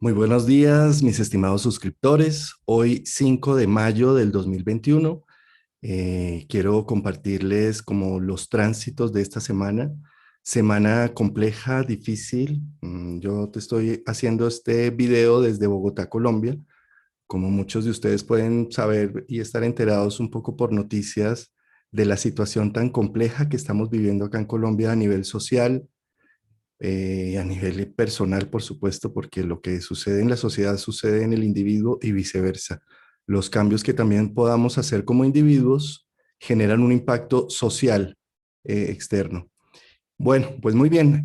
Muy buenos días, mis estimados suscriptores. Hoy, 5 de mayo del 2021, quiero compartirles como los tránsitos de esta semana. Semana compleja, difícil. Yo te estoy haciendo este video desde Bogotá, Colombia. Como muchos de ustedes pueden saber y estar enterados un poco por noticias de la situación tan compleja que estamos viviendo acá en Colombia a nivel social, a nivel personal, por supuesto, porque lo que sucede en la sociedad sucede en el individuo y viceversa. Los cambios que también podamos hacer como individuos generan un impacto social externo. Bueno, pues muy bien.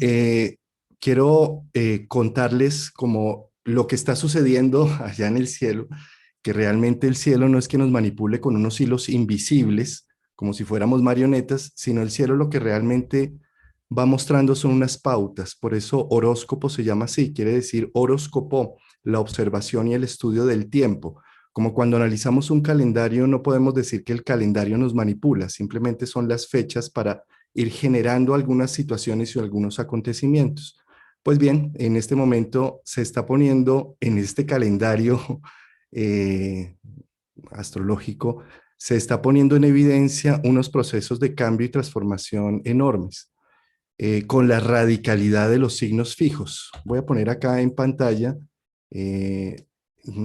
Quiero contarles como lo que está sucediendo allá en el cielo, que realmente el cielo no es que nos manipule con unos hilos invisibles, como si fuéramos marionetas, sino el cielo lo que realmente va mostrando son unas pautas. Por eso horóscopo se llama así, quiere decir horóscopo, la observación y el estudio del tiempo. Como cuando analizamos un calendario, no podemos decir que el calendario nos manipula, simplemente son las fechas para ir generando algunas situaciones y algunos acontecimientos. Pues bien, en este momento se está poniendo en este calendario eh, astrológico, se está poniendo en evidencia unos procesos de cambio y transformación enormes, con la radicalidad de los signos fijos. Voy a poner acá en pantalla eh,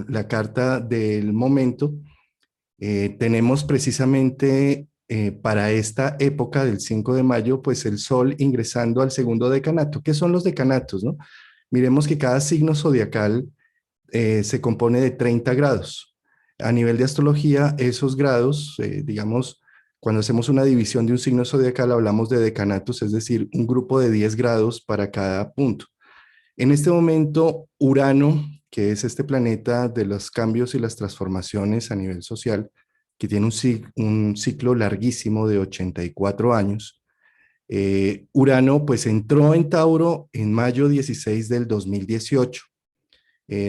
la carta del momento. Tenemos precisamente para esta época del 5 de mayo, pues el Sol ingresando al segundo decanato. ¿Qué son los decanatos, no? Miremos que cada signo zodiacal se compone de 30 grados. A nivel de astrología, esos grados, digamos, cuando hacemos una división de un signo zodiacal, hablamos de decanatos, es decir, un grupo de 10 grados para cada punto. En este momento, Urano, que es este planeta de los cambios y las transformaciones a nivel social, que tiene un ciclo larguísimo de 84 años, Urano pues entró en Tauro en mayo 16 del 2018,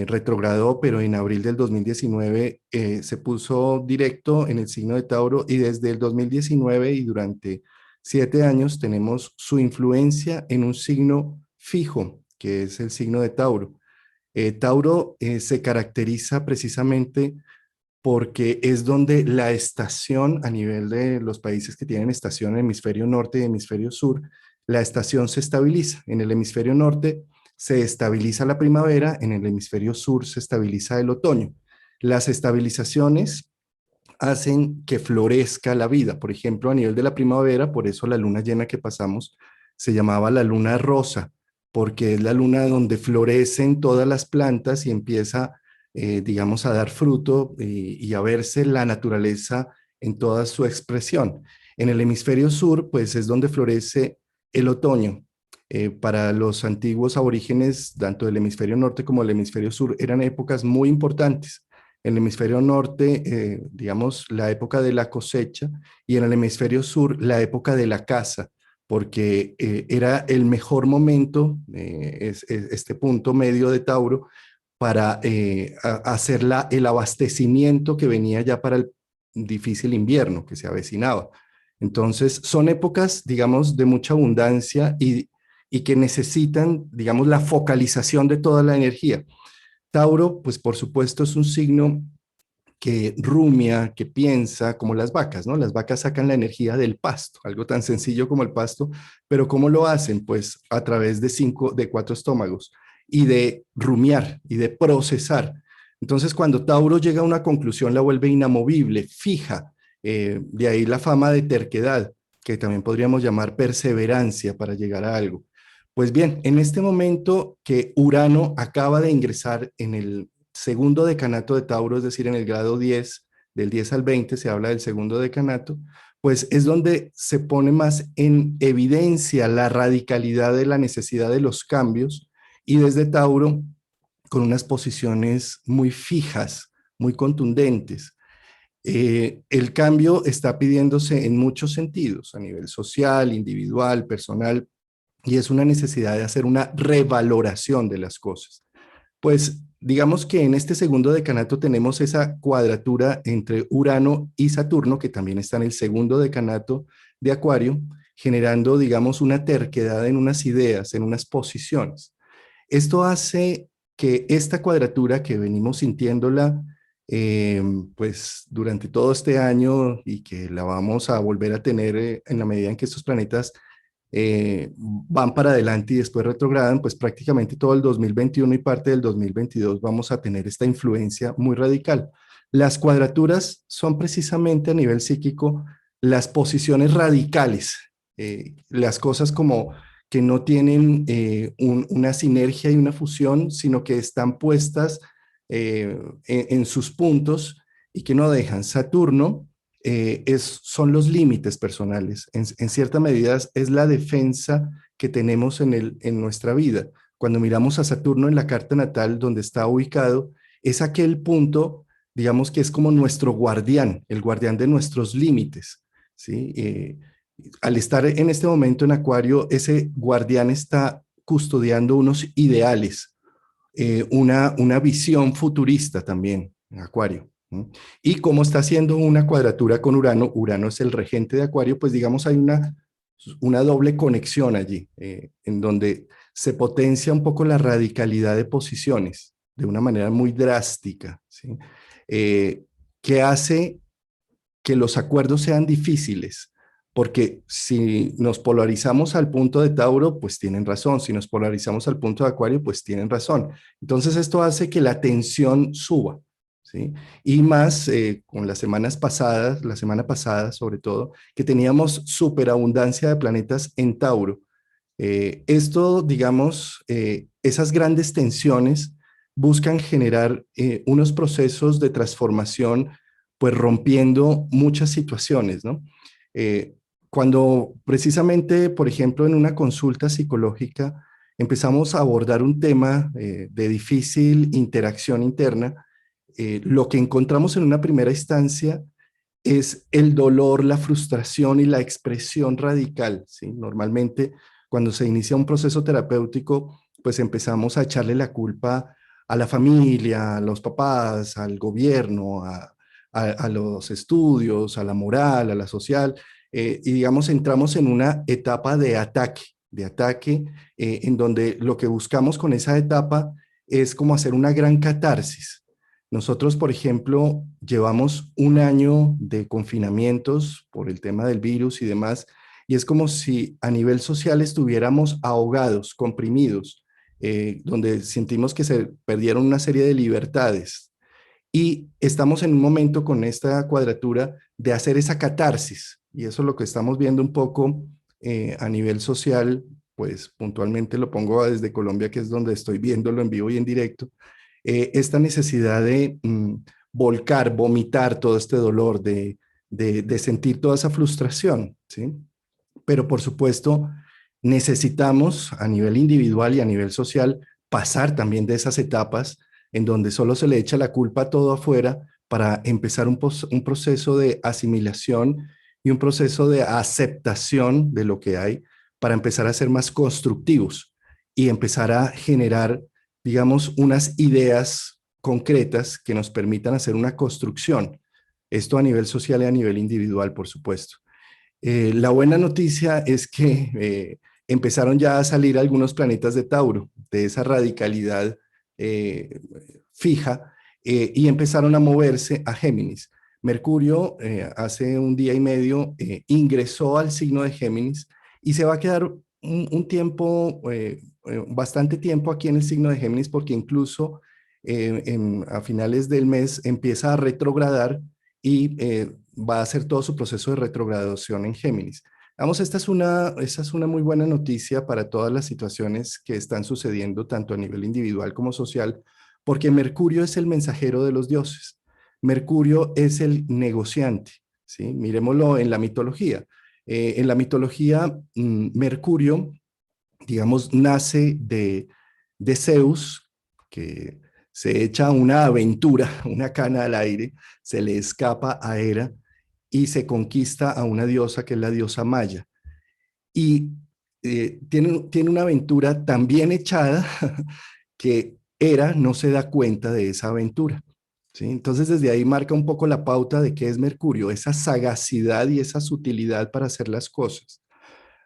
retrogradó, pero en abril del 2019 se puso directo en el signo de Tauro y desde el 2019 y durante 7 años tenemos su influencia en un signo fijo, que es el signo de Tauro. Tauro se caracteriza precisamente porque es donde la estación a nivel de los países que tienen estación en hemisferio norte y hemisferio sur, la estación se estabiliza. En el hemisferio norte se estabiliza la primavera, en el hemisferio sur se estabiliza el otoño. Las estabilizaciones hacen que florezca la vida. Por ejemplo, a nivel de la primavera, por eso la luna llena que pasamos se llamaba la luna rosa, porque es la luna donde florecen todas las plantas y empieza, digamos, a dar fruto y a verse la naturaleza en toda su expresión. En el hemisferio sur, pues es donde florece el otoño. Para los antiguos aborígenes, tanto del hemisferio norte como del hemisferio sur, eran épocas muy importantes. En el hemisferio norte, digamos, la época de la cosecha y en el hemisferio sur, la época de la caza, porque era el mejor momento, este punto medio de Tauro, para hacer el abastecimiento que venía ya para el difícil invierno que se avecinaba. Entonces, son épocas, digamos, de mucha abundancia y que necesitan, digamos, la focalización de toda la energía. Tauro, pues por supuesto es un signo que rumia, que piensa, como las vacas, ¿no? Las vacas sacan la energía del pasto, algo tan sencillo como el pasto, pero ¿cómo lo hacen? Pues a través de cuatro estómagos y de rumiar y de procesar. Entonces, cuando Tauro llega a una conclusión, la vuelve inamovible, fija, de ahí la fama de terquedad, que también podríamos llamar perseverancia para llegar a algo. Pues bien, en este momento que Urano acaba de ingresar en el segundo decanato de Tauro, es decir, en el grado 10, del 10 al 20 se habla del segundo decanato, pues es donde se pone más en evidencia la radicalidad de la necesidad de los cambios y desde Tauro con unas posiciones muy fijas, muy contundentes. El cambio está pidiéndose en muchos sentidos, a nivel social, individual, personal, y es una necesidad de hacer una revaloración de las cosas. Pues digamos que en este segundo decanato tenemos esa cuadratura entre Urano y Saturno, que también está en el segundo decanato de Acuario, generando, digamos, una terquedad en unas ideas, en unas posiciones. Esto hace que esta cuadratura que venimos sintiéndola eh, pues durante todo este año y que la vamos a volver a tener en la medida en que estos planetas van para adelante y después retrogradan, pues prácticamente todo el 2021 y parte del 2022 vamos a tener esta influencia muy radical. Las cuadraturas son precisamente a nivel psíquico las posiciones radicales, las cosas como que no tienen una sinergia y una fusión, sino que están puestas en sus puntos y que no dejan. Saturno son los límites personales. En cierta medida es la defensa que tenemos en nuestra vida. Cuando miramos a Saturno en la carta natal donde está ubicado, es aquel punto, digamos que es como nuestro guardián, el guardián de nuestros límites. ¿Sí? Al estar en este momento en Acuario, ese guardián está custodiando unos ideales, una visión futurista también en Acuario. ¿No? Y como está haciendo una cuadratura con Urano, Urano es el regente de Acuario, pues digamos hay una doble conexión allí, en donde se potencia un poco la radicalidad de posiciones de una manera muy drástica, ¿sí? Eh, que hace que los acuerdos sean difíciles, porque si nos polarizamos al punto de Tauro, pues tienen razón, si nos polarizamos al punto de Acuario, pues tienen razón. Entonces esto hace que la tensión suba, ¿sí? Y más con las semanas pasadas, la semana pasada sobre todo, que teníamos superabundancia de planetas en Tauro. Esto, digamos, esas grandes tensiones buscan generar unos procesos de transformación, pues rompiendo muchas situaciones, ¿no? Eh, Cuando precisamente, por ejemplo, en una consulta psicológica empezamos a abordar un tema de difícil interacción interna, lo que encontramos en una primera instancia es el dolor, la frustración y la expresión radical, ¿sí? Normalmente, cuando se inicia un proceso terapéutico, pues empezamos a echarle la culpa a la familia, a los papás, al gobierno, a los estudios, a la moral, a la social, y digamos, entramos en una etapa de ataque, en donde lo que buscamos con esa etapa es como hacer una gran catarsis. Nosotros, por ejemplo, llevamos un año de confinamientos por el tema del virus y demás, y es como si a nivel social estuviéramos ahogados, comprimidos, donde sentimos que se perdieron una serie de libertades. Y estamos en un momento con esta cuadratura de hacer esa catarsis, y eso es lo que estamos viendo un poco a nivel social, pues puntualmente lo pongo desde Colombia, que es donde estoy viéndolo en vivo y en directo, esta necesidad de volcar, vomitar todo este dolor, de sentir toda esa frustración, ¿sí? Pero por supuesto, necesitamos a nivel individual y a nivel social pasar también de esas etapas en donde solo se le echa la culpa a todo afuera para empezar un proceso de asimilación y un proceso de aceptación de lo que hay para empezar a ser más constructivos y empezar a generar, digamos, unas ideas concretas que nos permitan hacer una construcción. Esto a nivel social y a nivel individual, por supuesto. La buena noticia es que empezaron ya a salir algunos planetas de Tauro, de esa radicalidad eh, fija, y empezaron a moverse a Géminis. Mercurio hace un día y medio ingresó al signo de Géminis y se va a quedar un tiempo, bastante tiempo aquí en el signo de Géminis, porque incluso a finales del mes empieza a retrogradar y va a hacer todo su proceso de retrogradación en Géminis. Vamos, esta es una muy buena noticia para todas las situaciones que están sucediendo, tanto a nivel individual como social, porque Mercurio es el mensajero de los dioses. Mercurio es el negociante, ¿sí? Miremoslo en la mitología. En la mitología, Mercurio, digamos, nace de Zeus, que se echa una aventura, una cana al aire, se le escapa a Hera y se conquista a una diosa que es la diosa Maya. Y tiene una aventura tan bien echada que Hera no se da cuenta de esa aventura. ¿Sí? Entonces desde ahí marca un poco la pauta de qué es Mercurio, esa sagacidad y esa sutilidad para hacer las cosas.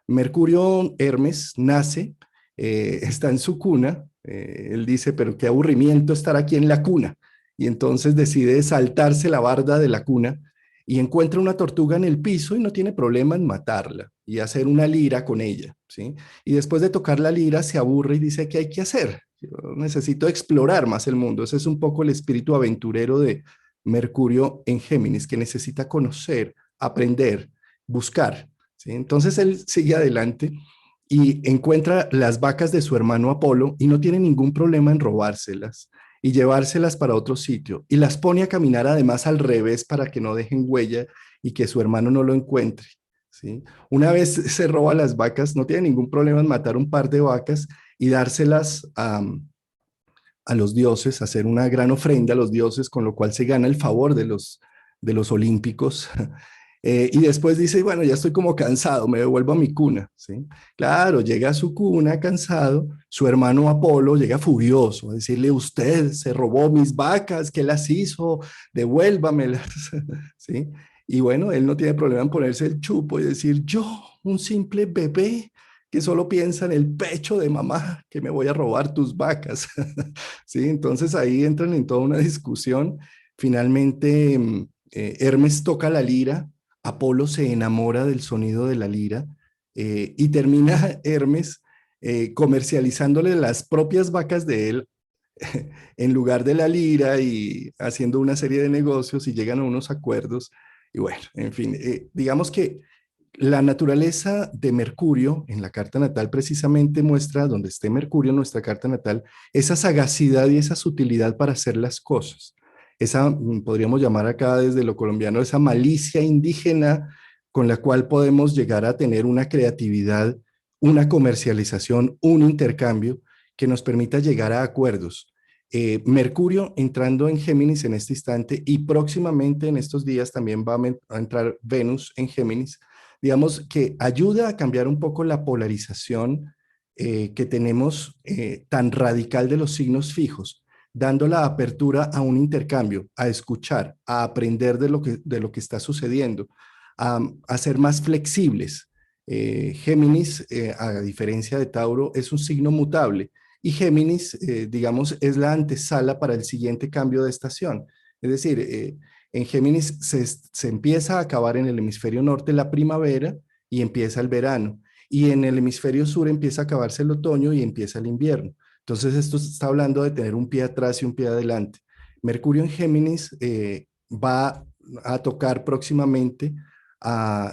Mercurio Hermes nace, está en su cuna, Él dice, pero qué aburrimiento estar aquí en la cuna. Y entonces decide saltarse la barda de la cuna y encuentra una tortuga en el piso y no tiene problema en matarla y hacer una lira con ella, ¿sí? Y después de tocar la lira se aburre y dice, ¿qué hay que hacer? Yo necesito explorar más el mundo. Ese es un poco el espíritu aventurero de Mercurio en Géminis, que necesita conocer, aprender, buscar, ¿sí? Entonces él sigue adelante y encuentra las vacas de su hermano Apolo y no tiene ningún problema en robárselas y llevárselas para otro sitio y las pone a caminar además al revés para que no dejen huella y que su hermano no lo encuentre, ¿sí? Una vez se roba las vacas, no tiene ningún problema en matar un par de vacas y dárselas a los dioses, hacer una gran ofrenda a los dioses, con lo cual se gana el favor de los olímpicos. Y después dice, bueno, ya estoy como cansado, me devuelvo a mi cuna, ¿sí? Claro, llega a su cuna cansado, su hermano Apolo llega furioso a decirle, usted se robó mis vacas, ¿qué las hizo? Devuélvamelas, ¿sí? Y bueno, él no tiene problema en ponerse el chupo y decir, yo, un simple bebé que solo piensa en el pecho de mamá, que me voy a robar tus vacas. ¿Sí? Entonces ahí entran en toda una discusión. Finalmente, Hermes toca la lira, Apolo se enamora del sonido de la lira y termina Hermes comercializándole las propias vacas de él en lugar de la lira y haciendo una serie de negocios y llegan a unos acuerdos. Y bueno, en fin, digamos que la naturaleza de Mercurio en la carta natal precisamente muestra, donde esté Mercurio en nuestra carta natal, esa sagacidad y esa sutilidad para hacer las cosas. Esa, podríamos llamar acá desde lo colombiano, esa malicia indígena con la cual podemos llegar a tener una creatividad, una comercialización, un intercambio que nos permita llegar a acuerdos. Mercurio entrando en Géminis en este instante y próximamente en estos días también va a entrar Venus en Géminis, digamos que ayuda a cambiar un poco la polarización que tenemos tan radical de los signos fijos, dando la apertura a un intercambio, a escuchar, a aprender de lo que está sucediendo, a ser más flexibles. Géminis, a diferencia de Tauro, es un signo mutable y Géminis, digamos, es la antesala para el siguiente cambio de estación. Es decir, en Géminis se empieza a acabar en el hemisferio norte la primavera y empieza el verano. Y en el hemisferio sur empieza a acabarse el otoño y empieza el invierno. Entonces esto está hablando de tener un pie atrás y un pie adelante. Mercurio en Géminis va a tocar próximamente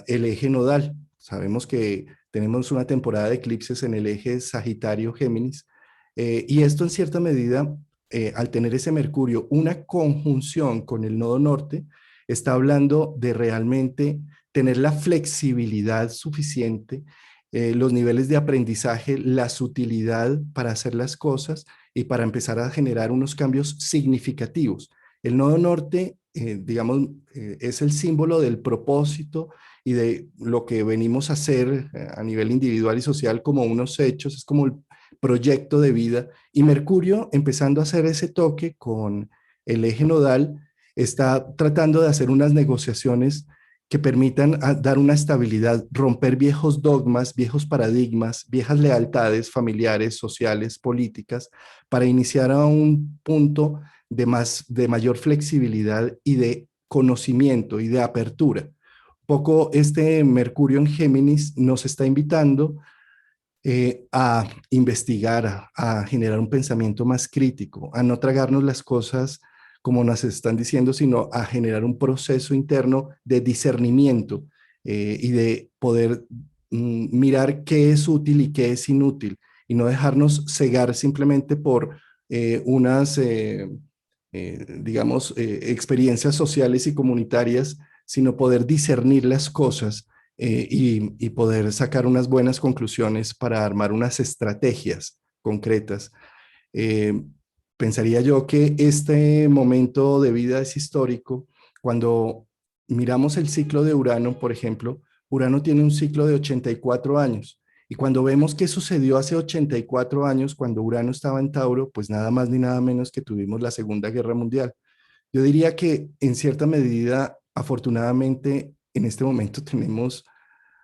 el eje nodal. Sabemos que tenemos una temporada de eclipses en el eje Sagitario-Géminis y esto en cierta medida al tener ese Mercurio una conjunción con el nodo norte, está hablando de realmente tener la flexibilidad suficiente, los niveles de aprendizaje, la sutilidad para hacer las cosas y para empezar a generar unos cambios significativos. El nodo norte, digamos, es el símbolo del propósito y de lo que venimos a hacer a nivel individual y social como unos hechos, es como el proyecto de vida. Y Mercurio, empezando a hacer ese toque con el eje nodal, está tratando de hacer unas negociaciones que permitan dar una estabilidad, romper viejos dogmas, viejos paradigmas, viejas lealtades familiares, sociales, políticas, para iniciar a un punto de mayor flexibilidad y de conocimiento y de apertura. Poco este Mercurio en Géminis nos está invitando a investigar, a generar un pensamiento más crítico, a no tragarnos las cosas como nos están diciendo, sino a generar un proceso interno de discernimiento y de poder mirar qué es útil y qué es inútil y no dejarnos cegar simplemente por unas, digamos, experiencias sociales y comunitarias, sino poder discernir las cosas y poder sacar unas buenas conclusiones para armar unas estrategias concretas. Eh, Pensaría yo que este momento de vida es histórico. Cuando miramos el ciclo de Urano, por ejemplo, Urano tiene un ciclo de 84 años. Y cuando vemos qué sucedió hace 84 años, cuando Urano estaba en Tauro, pues nada más ni nada menos que tuvimos la Segunda Guerra Mundial. Yo diría que en cierta medida, afortunadamente, en este momento tenemos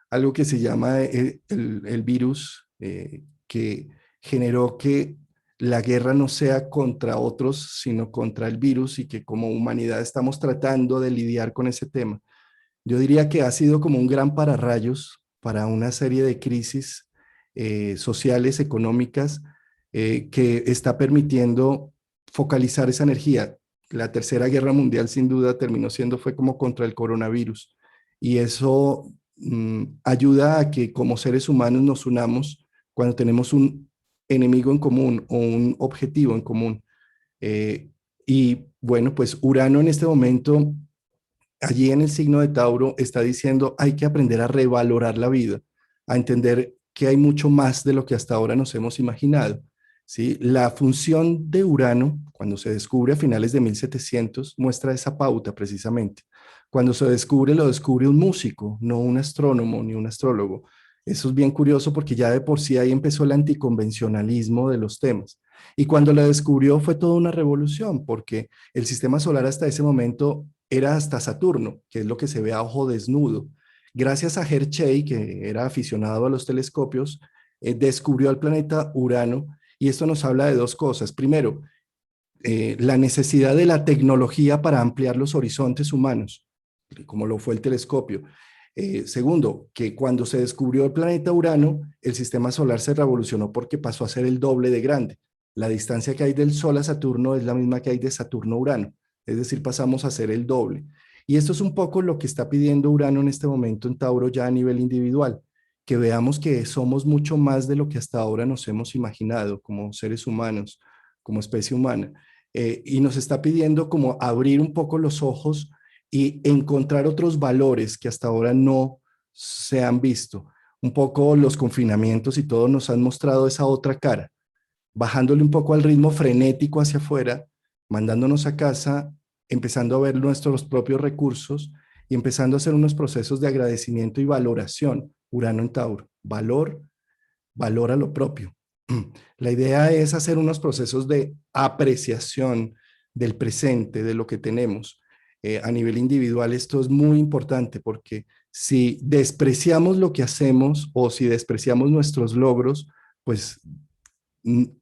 algo que se llama el virus que generó que la guerra no sea contra otros, sino contra el virus y que como humanidad estamos tratando de lidiar con ese tema. Yo diría que ha sido como un gran pararrayos para una serie de crisis sociales, económicas, que está permitiendo focalizar esa energía. La Tercera Guerra Mundial sin duda terminó siendo, fue como contra el coronavirus. Y eso ayuda a que como seres humanos nos unamos cuando tenemos un enemigo en común o un objetivo en común. Eh, y bueno, pues Urano en este momento allí en el signo de Tauro está diciendo hay que aprender a revalorar la vida, a entender que hay mucho más de lo que hasta ahora nos hemos imaginado. ¿Sí? La función de Urano, cuando se descubre a finales de 1700, muestra esa pauta precisamente. Cuando se descubre, lo descubre un músico, no un astrónomo ni un astrólogo. Eso es bien curioso porque ya de por sí ahí empezó el anticonvencionalismo de los temas. Y cuando lo descubrió fue toda una revolución porque el sistema solar hasta ese momento era hasta Saturno, que es lo que se ve a ojo desnudo. Gracias a Hershey, que era aficionado a los telescopios, descubrió al planeta Urano y esto nos habla de dos cosas. Primero, la necesidad de la tecnología para ampliar los horizontes humanos, como lo fue el telescopio. Segundo, que cuando se descubrió el planeta Urano, el sistema solar se revolucionó porque pasó a ser el doble de grande. La distancia que hay del Sol a Saturno es la misma que hay de Saturno a Urano, es decir, pasamos a ser el doble. Y esto es un poco lo que está pidiendo Urano en este momento en Tauro ya a nivel individual, que veamos que somos mucho más de lo que hasta ahora nos hemos imaginado como seres humanos, como especie humana. Y nos está pidiendo como abrir un poco los ojos y encontrar otros valores que hasta ahora no se han visto. Un poco los confinamientos y todo nos han mostrado esa otra cara, bajándole un poco al ritmo frenético hacia afuera, mandándonos a casa, empezando a ver nuestros propios recursos y empezando a hacer unos procesos de agradecimiento y valoración. Urano en Tauro, valora lo propio. La idea es hacer unos procesos de apreciación del presente, de lo que tenemos. A nivel individual esto es muy importante porque si despreciamos lo que hacemos o si despreciamos nuestros logros, pues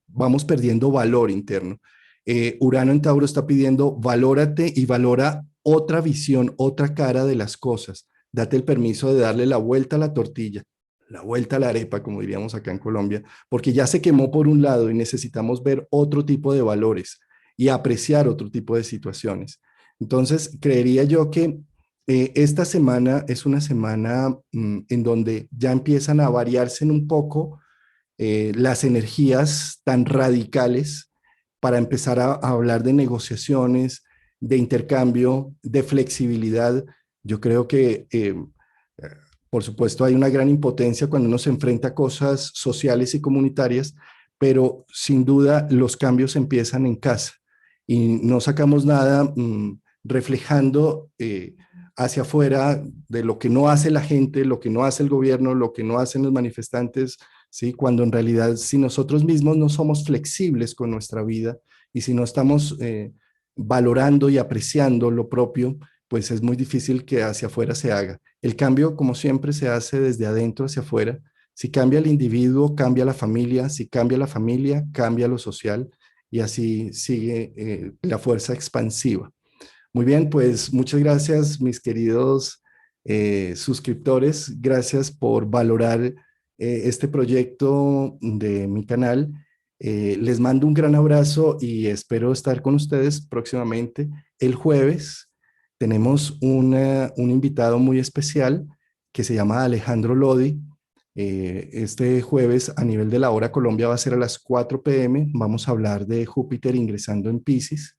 vamos perdiendo valor interno. Urano en Tauro está pidiendo valórate y valora otra visión, otra cara de las cosas. Date el permiso de darle la vuelta a la tortilla, la vuelta a la arepa, como diríamos acá en Colombia, porque ya se quemó por un lado y necesitamos ver otro tipo de valores y apreciar otro tipo de situaciones. Entonces, creería yo que esta semana es una semana en donde ya empiezan a variarse en un poco las energías tan radicales para empezar a hablar de negociaciones, de intercambio, de flexibilidad. Yo creo que por supuesto, hay una gran impotencia cuando uno se enfrenta a cosas sociales y comunitarias, pero sin duda los cambios empiezan en casa y no sacamos nada reflejando hacia afuera de lo que no hace la gente, lo que no hace el gobierno, lo que no hacen los manifestantes, ¿sí? Cuando en realidad si nosotros mismos no somos flexibles con nuestra vida y si no estamos valorando y apreciando lo propio, pues es muy difícil que hacia afuera se haga. El cambio, como siempre, se hace desde adentro hacia afuera. Si cambia el individuo, cambia la familia. Si cambia la familia, cambia lo social. Y así sigue la fuerza expansiva. Muy bien, pues muchas gracias, mis queridos suscriptores. Gracias por valorar este proyecto de mi canal. Les mando un gran abrazo y espero estar con ustedes próximamente. El jueves tenemos un invitado muy especial que se llama Alejandro Lodi. Este jueves a nivel de la hora Colombia va a ser a las 4 p.m. Vamos a hablar de Júpiter ingresando en Piscis.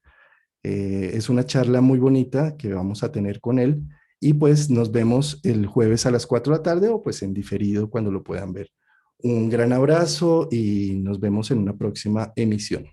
Es una charla muy bonita que vamos a tener con él y pues nos vemos el jueves a las 4 de la tarde o pues en diferido cuando lo puedan ver. Un gran abrazo y nos vemos en una próxima emisión.